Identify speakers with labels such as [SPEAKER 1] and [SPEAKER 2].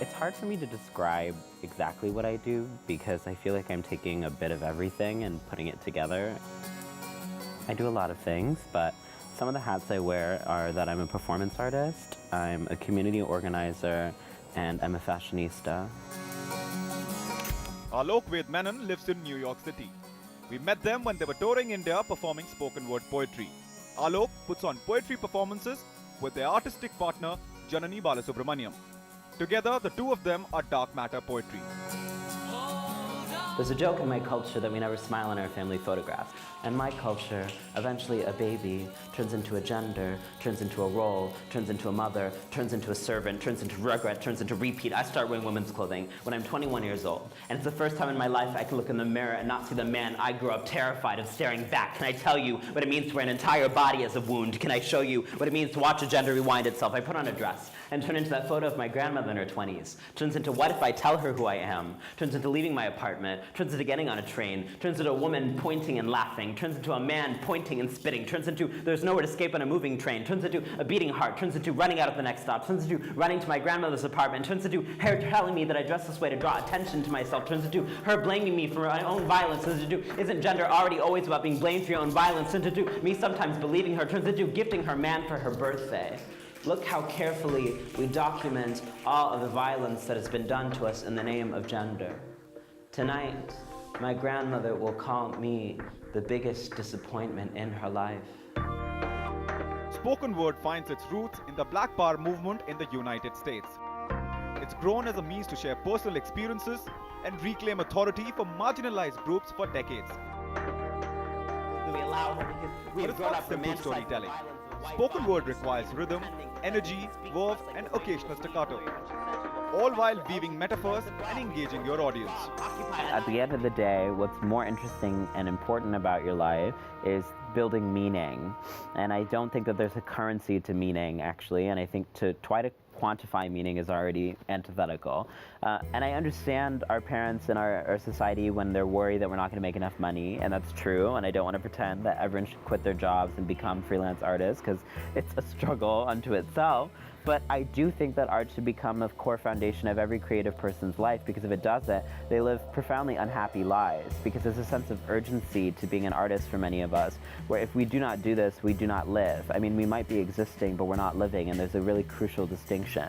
[SPEAKER 1] It's hard for me to describe exactly what I do because I feel like I'm taking a bit of everything and putting it together. I do a lot of things, but some of the hats I wear are that I'm a performance artist, I'm a community organizer, and I'm a fashionista.
[SPEAKER 2] Alok Vaid Menon lives in New York City. We met them when they were touring India performing spoken word poetry. Alok puts on poetry performances with their artistic partner Janani Balasubramaniam. Together, the two of them are dark matter poetry.
[SPEAKER 1] There's a joke in my culture that we never smile in our family photographs. In my culture, eventually a baby turns into a gender, turns into a role, turns into a mother, turns into a servant, turns into regret, turns into repeat. I start wearing women's clothing when I'm 21 years old. And it's the first time in my life I can look in the mirror and not see the man I grew up terrified of staring back. Can I tell you what it means to wear an entire body as a wound? Can I show you what it means to watch a gender rewind itself? I put on a dress and turn into that photo of my grandmother in her 20s. Turns into what if I tell her who I am? Turns into leaving my apartment. Turns into getting on a train. Turns into a woman pointing and laughing. Turns into a man pointing and spitting. Turns into there's nowhere to escape on a moving train. Turns into a beating heart. Turns into running out at the next stop. Turns into running to my grandmother's apartment. Turns into her telling me that I dress this way to draw attention to myself. Turns into her blaming me for my own violence. Turns into isn't gender already always about being blamed for your own violence? Turns into me sometimes believing her. Turns into gifting her man for her birthday. Look how carefully we document all of the violence that has been done to us in the name of gender. Tonight, my grandmother will call me the biggest disappointment in her life.
[SPEAKER 2] Spoken word finds its roots in the Black Power movement in the United States. It's grown as a means to share personal experiences and reclaim authority for marginalized groups for decades.
[SPEAKER 1] We allow her because we
[SPEAKER 2] But
[SPEAKER 1] have
[SPEAKER 2] it's
[SPEAKER 1] grown
[SPEAKER 2] not
[SPEAKER 1] up from
[SPEAKER 2] simple storytelling. Spoken word requires rhythm, energy, verve, and occasional staccato, all while weaving metaphors and engaging your audience.
[SPEAKER 1] At the end of the day, what's more interesting and important about your life is building meaning. And I don't think that there's a currency to meaning, actually, and I think to try to quantify meaning is already antithetical. And I understand our parents and our society when they're worried that we're not going to make enough money, and that's true, and I don't want to pretend that everyone should quit their jobs and become freelance artists, because it's a struggle unto itself. But I do think that art should become a core foundation of every creative person's life, because if it doesn't, they live profoundly unhappy lives, because there's a sense of urgency to being an artist for many of us, where if we do not do this, we do not live. I mean, we might be existing, but we're not living, and there's a really crucial distinction.